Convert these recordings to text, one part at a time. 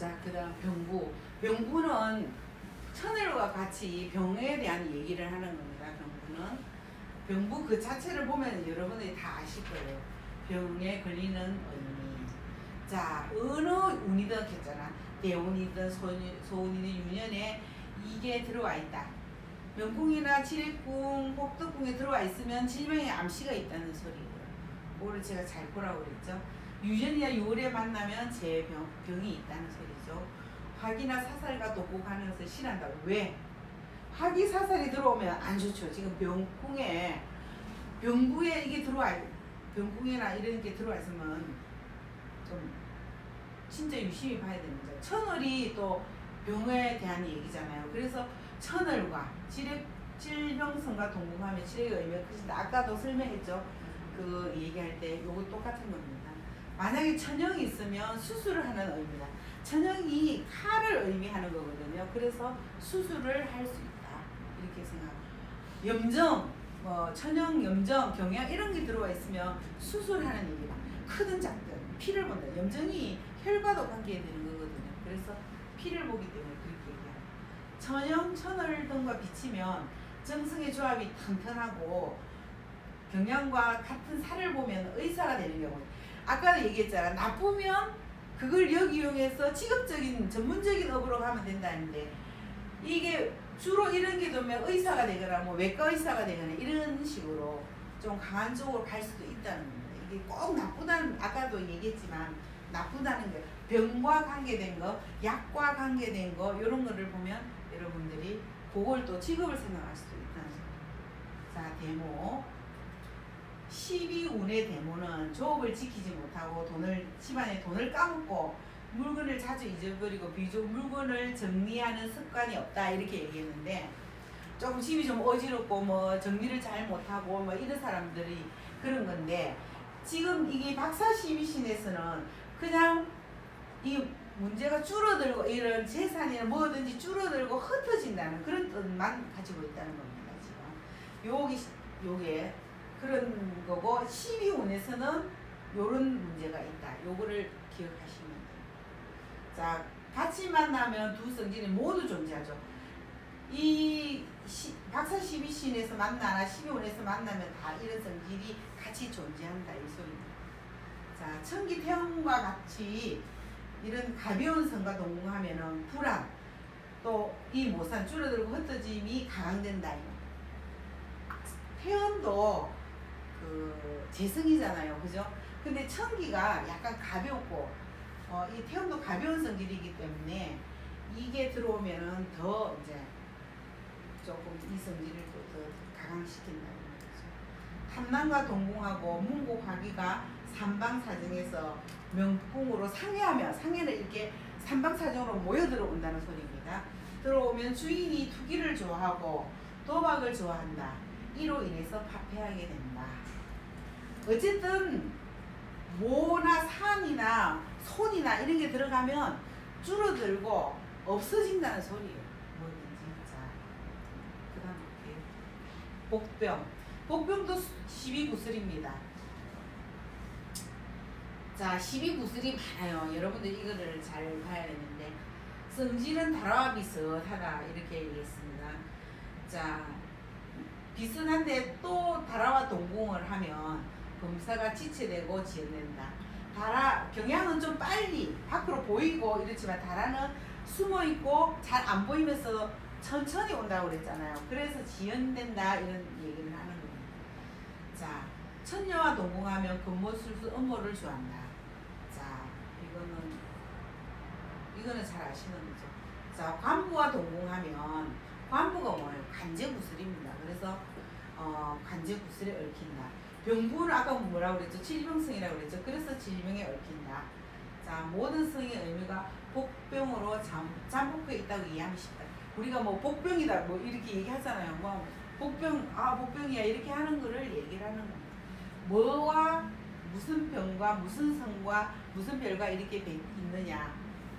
자, 그 다음 병부. 병부는 천을과 같이 병에 대한 얘기를 하는 겁니다. 병부는. 병부 그 자체를 보면 여러분들이 다 아실 거예요. 병에 걸리는 의미. 자, 어느 운이든 했잖아. 대운이든 소운이든 유년에 이게 들어와 있다. 명궁이나 칠해궁, 복덕궁에 들어와 있으면 질병에 암시가 있다는 소리고요. 그거를 제가 잘 보라고 그랬죠. 유전이나 유월에 만나면 병이 있다는 소리죠. 화기나 사살과 도곡하면서 실한다고. 왜? 화기 사살이 들어오면 안 좋죠. 지금 병궁에 병부에 이게 들어와, 병궁이나 이런 게 들어와 있으면 좀 진짜 유심히 봐야 됩니다. 천을이 또 병에 대한 얘기잖아요. 그래서 천을과 질병성과 동궁하면 칠의 의미가 크신다. 아까도 설명했죠. 그 얘기할 때 요거 똑같은 겁니다. 만약에 천형이 있으면 수술을 하는 의미다. 천형이 칼을 의미하는 거거든요. 그래서 수술을 할 수 있다. 이렇게 생각합니다. 염정, 천형, 염정, 경양 이런 게 들어와 있으면 수술하는 얘기다. 크든 작든 피를 본다. 염정이 혈과도 관계되는 거거든요. 그래서 피를 보기 때문에 그렇게 얘기합니다. 천형, 천을 등과 비치면 정승의 조합이 튼튼하고 경양과 같은 살을 보면 의사가 되는 경우. 아까도 얘기했잖아. 나쁘면 그걸 이용해서 직업적인 전문적인 업으로 가면 된다는데 이게 주로 이런 게 되면 의사가 되거나 뭐 외과 의사가 되거나 이런 식으로 좀 강한 쪽으로 갈 수도 있다는 겁니다. 이게 꼭 나쁘다는, 아까도 얘기했지만 나쁘다는 거, 병과 관계된 거, 약과 관계된 거 이런 거를 보면 여러분들이 그걸 또 직업을 생각할 수도 있다는 거예요. 자, 데모. 12운의 데모는 조업을 지키지 못하고 집안에 돈을 까먹고 물건을 자주 잊어버리고 비록 물건을 정리하는 습관이 없다 이렇게 얘기했는데 조금 집이 좀 어지럽고 뭐 정리를 잘 못하고 뭐 이런 사람들이 그런 건데 지금 이게 박사 12신에서는 그냥 이 문제가 줄어들고 이런 재산이나 뭐든지 줄어들고 흩어진다는 그런 뜻만 가지고 있다는 겁니다. 지금 요게 그런 거고 12운에서는 요런 문제가 있다. 요거를 기억하시면 돼요. 자, 같이 만나면 두 성질이 모두 존재하죠. 이 박사 12신에서 만나나 12운에서 만나면 다 이런 성질이 같이 존재한다 이 소리입니다. 자, 천기 태양과 같이 이런 가벼운 성과 동궁하면은 불안 또 이 모산 줄어들고 흩어짐이 강화된다. 태연도 그 재성이잖아요, 그죠? 근데 천기가 약간 가볍고 이 태음도 가벼운 성질이기 때문에 이게 들어오면은 더 이제 조금 이 성질을 또 더 강화시킨다는 거죠. 탐난과 동궁하고 문곡 화기가 삼방사정에서 명궁으로 상해하며 상해는 이렇게 삼방사정으로 모여 들어온다는 소리입니다. 들어오면 주인이 투기를 좋아하고 도박을 좋아한다. 이로 인해서 파폐하게 된다. 어쨌든 모나 산이나 손이나 이런 게 들어가면 줄어들고 없어진다는 소리예요. 뭐든지. 자, 그 다음 볼게요. 복병. 복병도 12구슬입니다. 자, 12구슬이 많아요. 여러분들 이거를 잘 봐야 되는데 성질은 다라와 비슷하다 이렇게 얘기했습니다. 자, 비슷한데 또 다라와 동궁을 하면 검사가 지체되고 지연된다. 경향은 좀 빨리 밖으로 보이고 이렇지만 다라는 숨어있고 잘 안 보이면서 천천히 온다고 그랬잖아요. 그래서 지연된다 이런 얘기를 하는 겁니다. 자, 천녀와 동궁하면 근모술수 음모를 좋아한다. 자, 이거는 잘 아시는 거죠. 자, 관부와 동궁하면 관부가 뭐예요? 관제구슬입니다. 그래서 관제구슬에 얽힌다. 병부는 아까 뭐라고 그랬죠? 질병성이라고 그랬죠? 그래서 질병에 얽힌다. 자, 모든 성의 의미가 복병으로 잠복해 있다고 이해하면 쉽다. 우리가 뭐 복병이다 뭐 이렇게 얘기하잖아요. 뭐 복병이야 이렇게 하는 거를 얘기를 하는 겁니다. 뭐와 무슨 병과 무슨 성과 무슨 별과 이렇게 있느냐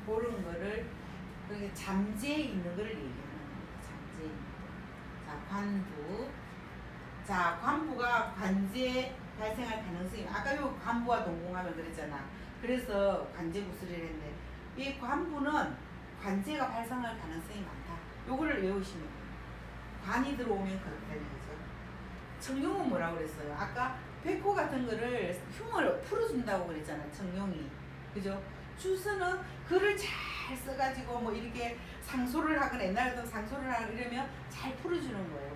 그런 거를 그게 잠재에 있는 거를 얘기하는 겁니다. 잠재에 있는 거. 자, 관부. 자, 관부가 관제 발생할 가능성이 아까 요 관부와 동궁하면 그랬잖아. 그래서 관제구슬을 했는데 이 관부는 관제가 발생할 가능성이 많다. 요거를 외우시면 돼요. 관이 들어오면 그렇다는 거죠. 청룡은 뭐라고 그랬어요? 아까 백호 같은 거를 흉을 풀어준다고 그랬잖아요. 청룡이. 그죠? 주스는 글을 잘 써가지고 뭐 이렇게 상소를 하거나 옛날 같은 상소를 하거나 이러면 잘 풀어주는 거예요.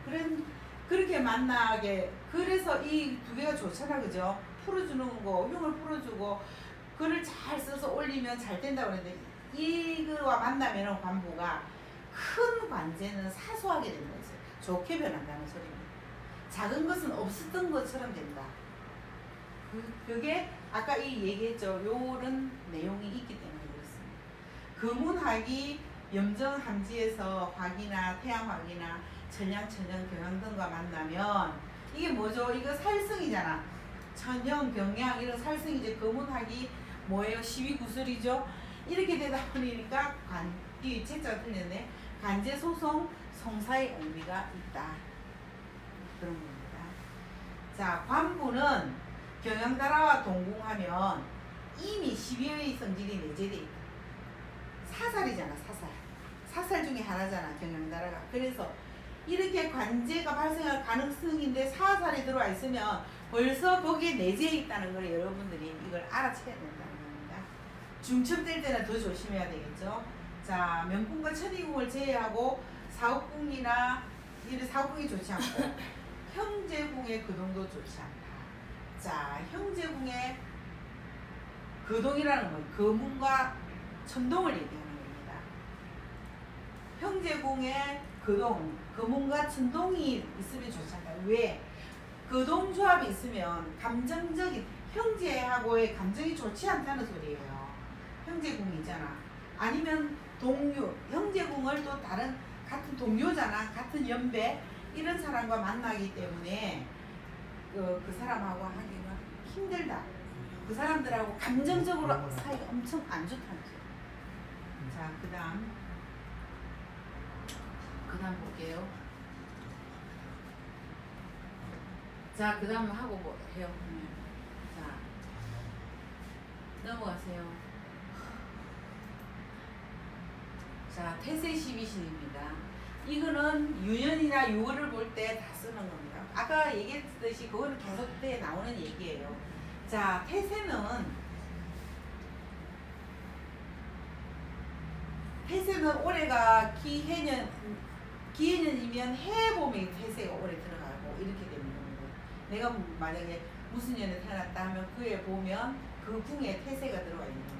그렇게 만나게 그래서 이 두 개가 좋잖아. 그죠? 풀어주는 거, 흉을 풀어주고 글을 잘 써서 올리면 잘 된다고 그랬는데 이거와 만나면 관부가 큰 관제는 사소하게 된다 했어요. 좋게 변한다는 소리입니다. 작은 것은 없었던 것처럼 된다. 그게 아까 이 얘기했죠. 요런 내용이 있기 때문에 그렇습니다. 금운학이 염정함지에서 화기나 태양화기나 천양, 천연, 경향 등과 만나면 이게 뭐죠? 이거 살성이잖아. 천연, 경향 이런 살성이지. 금운학이 뭐예요? 12구슬이죠. 이렇게 되다 보니까 이 제자가 틀렸네. 간제, 소송, 성사의 의미가 있다. 그런 겁니다. 자, 관부는 경양다라와 동궁하면 이미 12의 성질이 내재되어 있다. 사살이잖아, 사살. 사살 중에 하나잖아, 경양다라가. 그래서 이렇게 관제가 발생할 가능성인데 사살이 들어와 있으면 벌써 거기에 내재해 있다는 걸 여러분들이 이걸 알아채야 된다는 겁니다. 중첩될 때는 더 조심해야 되겠죠. 자, 명궁과 천이궁을 제외하고 사옥궁이나 이런 사옥궁이 좋지 않고 형제궁의 그동도 좋지 않다. 자, 형제궁의 그동이라는 건 금운과 천동을 얘기하는 겁니다. 형제궁의 그동, 금운과 천동이 있으면 좋지 않다. 왜? 그동 조합이 있으면 감정적인 형제하고의 감정이 좋지 않다는 소리예요. 형제궁이 있잖아. 아니면 동료, 형제궁을 또 다른 같은 동료잖아. 같은 연배 이런 사람과 만나기 때문에 그 사람하고 하기가 힘들다. 그 사람들하고 감정적으로 사이가 엄청 안 좋다는 거죠. 자, 그 다음 볼게요. 자, 그 다음 하고 뭐 해요? 자, 넘어가세요. 자, 태세 12신입니다. 이거는 유년이나 유월을 볼 때 다 쓰는 겁니다. 아까 얘기했듯이 그거는 계속 때 나오는 얘기예요. 자, 태세는 올해가 기해년이면 해에 보면 태세가 올해 들어가고 이렇게 되는 거예요. 내가 만약에 무슨 년에 태어났다 하면 그에 보면 그 궁에 태세가 들어가 있는 거예요.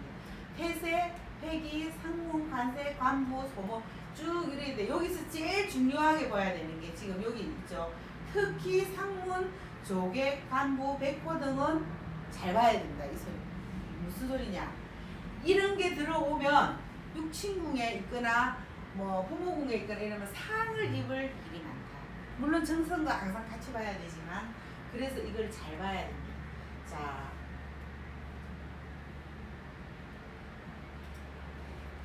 태세, 회기, 상문, 관세, 관부, 소모 쭉 이렇게 돼. 여기서 제일 중요하게 봐야 되는 게 지금 여기 있죠. 특히 상문, 조계, 관부, 백호 등은 잘 봐야 된다. 이 소리. 무슨 소리냐? 이런 게 들어오면 육친궁에 있거나 뭐 부모궁에 있거나 이러면 상을 입을 일이 많다. 물론 정성과 항상 같이 봐야 되지만 그래서 이걸 잘 봐야 됩니다. 자,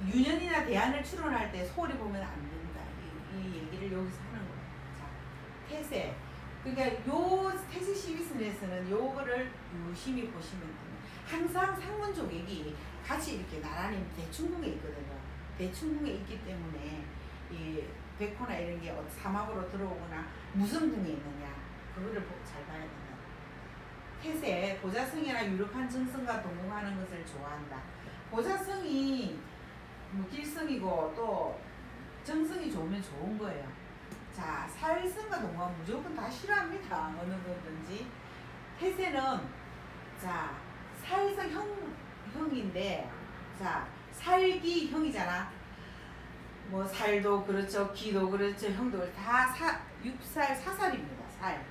유년이나 대안을 추론할 때 소홀히 보면 안 된다. 이 얘기를 여기서 하는 거예요. 자, 태세. 그러니까 요 태세 12신에서는 요거를 유심히 보시면 됩니다. 항상 상문 조객이 같이 이렇게 나란히 대충궁에 있거든요. 대충궁에 있기 때문에 이 백호나 이런 게 사막으로 들어오거나 무슨 궁에 있느냐 그거를 잘 봐야 된다. 태세, 보자성이나 유력한 정성과 동궁하는 것을 좋아한다. 보자성이 뭐 길성이고 또 정성이 좋으면 좋은 거예요. 자, 살성과 동궁은 무조건 다 싫어합니다. 어느 거든지. 태세는 자 살성 형인데 자 살기형이잖아. 뭐 살도 그렇죠, 기도 그렇죠, 형도 그렇죠. 다 육살 사살입니다. 살.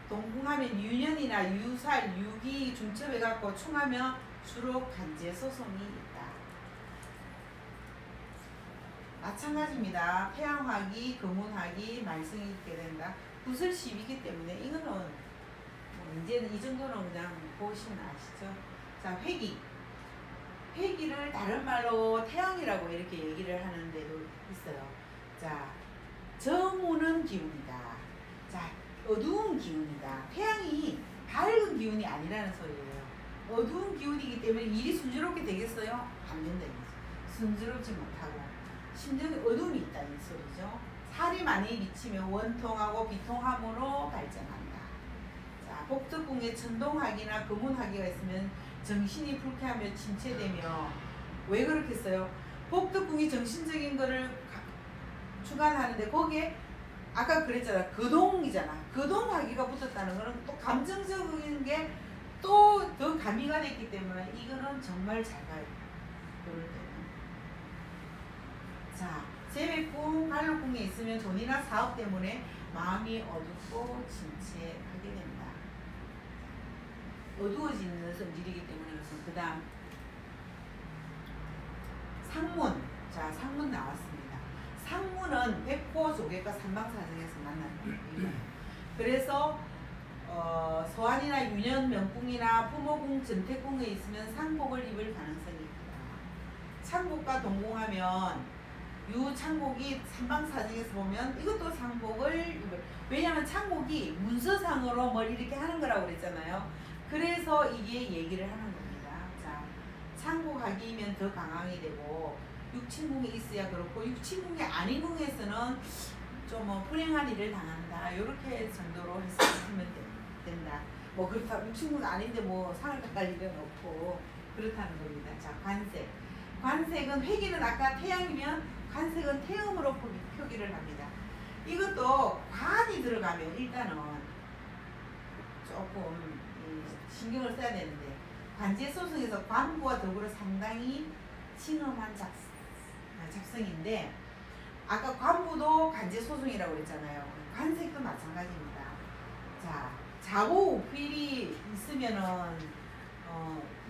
동궁하면 유년이나 유살, 유기 중첩해갖고 충하면 주로 간제 소송이 있다. 마찬가지입니다. 태양화기, 금운화기, 말성이 있게 된다. 구슬 10이기 때문에 이거는 뭐 이제는 이 정도는 그냥 보시면 아시죠. 자, 회기. 회기를 다른 말로 태양이라고 이렇게 얘기를 하는 데도 있어요. 자, 정오는 기운이다. 자, 어두운 기운이다. 태양이 밝은 기운이 아니라는 소리예요. 어두운 기운이기 때문에 일이 순조롭게 되겠어요? 안 된다. 순조롭지 못하고 심정에 어둠이 있다 이 소리죠. 살이 많이 미치면 원통하고 비통함으로 발전한다. 자, 복덕궁에 천동학이나 금운학이가 있으면 정신이 불쾌하며 침체되며 왜 그렇겠어요? 복덕궁이 정신적인 거를 주관하는데 거기에 아까 그랬잖아. 거동이잖아. 거동학이가 붙었다는 거는 또 감정적인 게 또 더 가미가 됐기 때문에 이거는 정말 잘 가요. 그럴 때는. 자, 재백궁, 갈록궁에 있으면 돈이나 사업 때문에 마음이 어둡고 침체하게 된다. 어두워지는 성질이기 때문에 그 다음 상문. 자, 상문 나왔습니다. 상문은 백호 조개과 삼방사정에서 만난다. 그래서 서안이나 윤현 명궁이나 부모궁 전태궁에 있으면 상복을 입을 가능성이 있다. 창복과 동궁하면 유창복이 삼방사정에서 보면 이것도 상복을 입을. 왜냐하면 창복이 문서상으로 뭘 이렇게 하는 거라고 그랬잖아요. 그래서 이게 얘기를 하는 겁니다. 자, 창복학이면 더 강하게 되고 육친궁에 있어야 그렇고 육친궁이 아닌 궁에서는 좀 뭐 불행한 일을 당한다. 이렇게 정도로 해석하면 된다. 뭐 그렇다고 육친궁 아닌데 뭐 상을 받을 일은 없고 그렇다는 겁니다. 자, 관색. 관색은 회기는 아까 태양이면 관색은 태음으로 표기를 합니다. 이것도 관이 들어가면 일단은 조금 신경을 써야 되는데 관제소송에서 관부와 더불어 상당히 칭엄한 작성인데 아까 관부도 관제소송이라고 그랬잖아요. 관색도 마찬가지입니다. 자, 자고 우필이 있으면은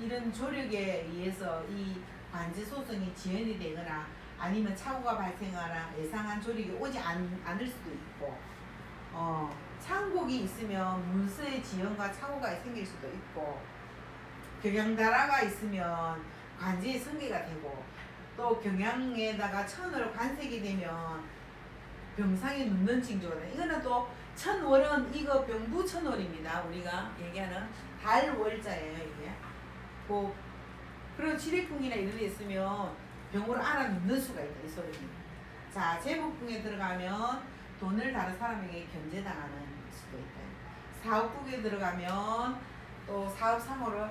이런 조력에 의해서 이 관제소송이 지연이 되거나 아니면 착오가 발생하거나 예상한 조력이 오지 않을 수도 있고 창복이 있으면 문서의 지연과 착오가 생길 수도 있고 경양다라가 있으면 관제의 성계가 되고 또 경양에다가 천으로 관색이 되면 병상에 눕는 징조가 돼. 이거는 또 천월은 이거 병부천월입니다. 우리가 얘기하는 달월자예요 이게. 그리고 지뢰궁이나 이런 데 있으면 병으로 알아 눕는 수가 있다 이 소리입니다. 자, 제복궁에 들어가면 돈을 다른 사람에게 견제당하는 수도 있다. 사업국에 들어가면 또 사업 상호를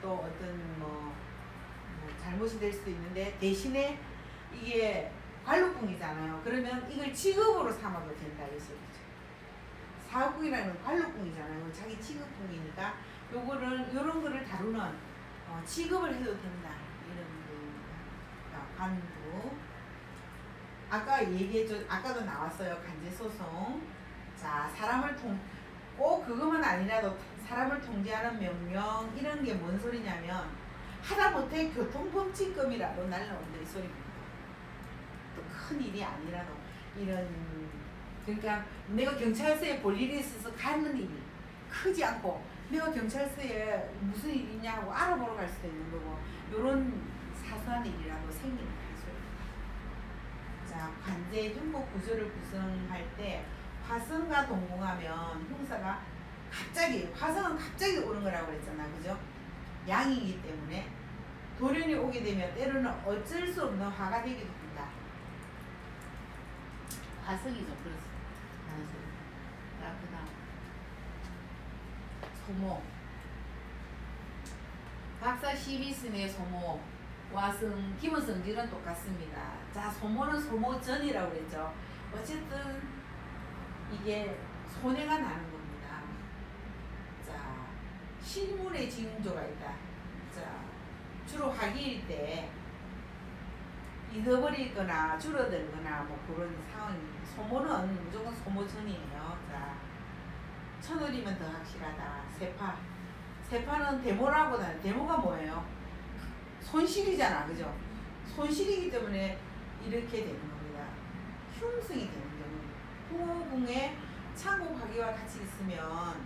또 어떤 뭐 잘못이 될 수도 있는데 대신에 이게 관록궁이잖아요. 그러면 이걸 직업으로 삼아도 된다 이 소리죠. 사업궁이라는 건 관록궁이잖아요. 자기 직업궁이니까 요런 거를 다루는 직업을 해도 된다 이런 거입니다. 관부. 아까 아까도 나왔어요. 간제소송. 자, 꼭 그것만 아니라도 사람을 통제하는 명령 이런 게 뭔 소리냐면 하다못해 교통범칙금이라도 날라온다 이 소리입니다. 또 큰 일이 아니라도 이런 그러니까 내가 경찰서에 볼 일이 있어서 가는 일이 크지 않고 내가 경찰서에 무슨 일이 있냐 하고 알아보러 갈 수도 있는 거고 이런 사소한 일이라도 생긴다 이 소리입니다. 자, 관제 흉복 구조를 구성할 때 화성과 동궁하면 형사가 화성은 갑자기 오는 거라고 그랬잖아. 그죠? 양이기 때문에 돌연이 오게 되면 때로는 어쩔 수 없는 화가 되기도 한다. 화성이죠. 그렇습니다. 자, 그 다음 소모. 박사 12승의 소모 와성 기본 성질은 똑같습니다. 자, 소모는 소모전이라고 그랬죠. 어쨌든 이게 손해가 나는 겁니다. 자, 실물의 징조가 있다. 자, 주로 화기일 때 잃어버리거나 줄어들거나 뭐 그런 상황입니다. 소모는 무조건 소모전이에요. 자, 천월이면 더 확실하다. 세파는 데모라고 하잖아요. 데모가 뭐예요? 손실이잖아. 그죠? 손실이기 때문에 이렇게 되는 겁니다. 흉승이 되는 경우. 후궁에 창곡하기와 같이 있으면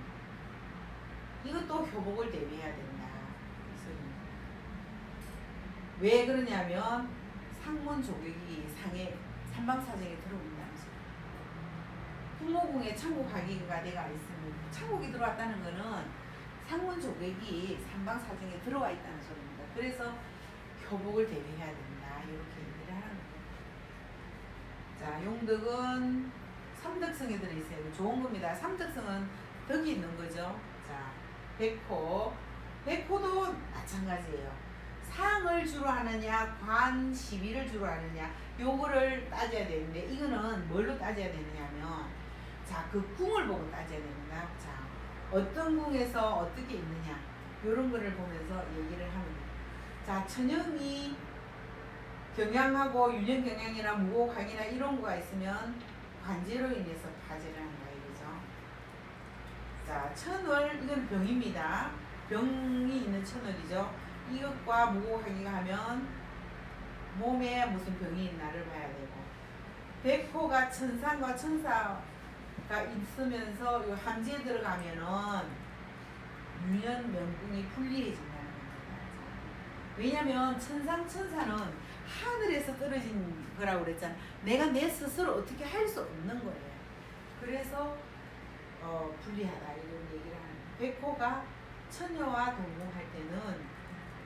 이것도 효복을 대비해야 된다. 왜 그러냐면 상문 조격이 삼방사정에 들어온다는 소리. 후모궁에 창곡하기가 내가 있으면 창곡이 들어왔다는 거는 상문 조격이 삼방사정에 들어와 있다는 소리입니다. 그래서 효복을 대비해야 된다. 이렇게 얘기를 하는 거예요. 자, 용덕은 삼덕성에 들어있어요. 좋은 겁니다. 삼덕성은 덕이 있는 거죠. 자, 백호도 마찬가지예요. 상을 주로 하느냐, 관, 시비를 주로 하느냐, 요거를 따져야 되는데, 이거는 뭘로 따져야 되느냐면, 자, 그 궁을 보고 따져야 됩니다. 자, 어떤 궁에서 어떻게 있느냐, 요런 거를 보면서 얘기를 하는 거예요. 자, 천영이 경향하고 유년경향이나 무곡항이나 이런 거가 있으면 관제로 인해서 파제를 한다 이거죠. 자, 천월, 이건 병입니다. 병이 있는 천월이죠. 이것과 무곡항이가 하면 몸에 무슨 병이 있나를 봐야 되고, 백호가 천상과 천사가 있으면서 요 함지에 들어가면은 유년 명궁이 불리해진다는 겁니다. 왜냐면 천상천사는 하늘에서 떨어진 거라고 그랬잖아. 내가 내 스스로 어떻게 할 수 없는 거예요. 그래서 불리하다 이런 얘기를 하는 거예요. 백호가 처녀와 동궁할 때는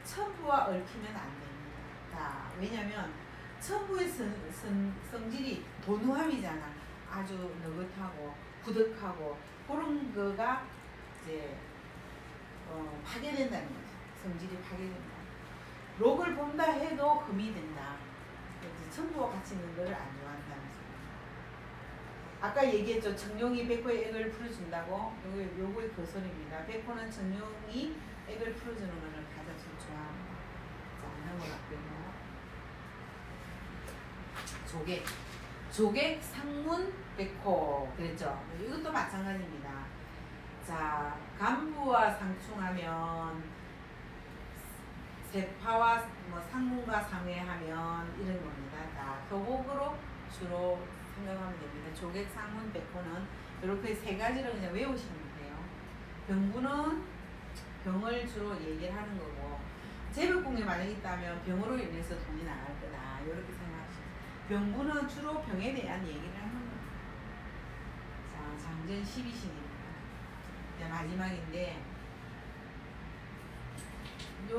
천부와 얽히면 안 됩니다. 자, 왜냐면 천부의 성질이 도누함이잖아. 아주 느긋하고 부득하고 그런 거가 이제 파괴된다는 거죠. 성질이 파괴된다. 록을 본다 해도 금이 된다. 천부와 같이 있는 것을 안 좋아한다는 소리. 아까 얘기했죠. 정룡이 백호의 액을 풀어준다고. 요거의 거설입니다. 백호는 정룡이 액을 풀어주는 것을 가장 좋아합니다. 자, 넘어갈게요. 조객, 상문, 백호 그랬죠. 이것도 마찬가지입니다. 자, 간부와 상충하면 세파와 상문과 상회하면 이런 겁니다. 자, 교복으로 주로 생각하면 됩니다. 조객, 상문, 백호는 이렇게 세 가지를 그냥 외우시면 돼요. 병부는 병을 주로 얘기를 하는 거고, 재벽궁에 만약 있다면 병으로 인해서 돈이 나갈 거다 이렇게 생각하시면, 병부는 주로 병에 대한 얘기를 하는 거예요. 자, 장전 12신입니다. 마지막인데 요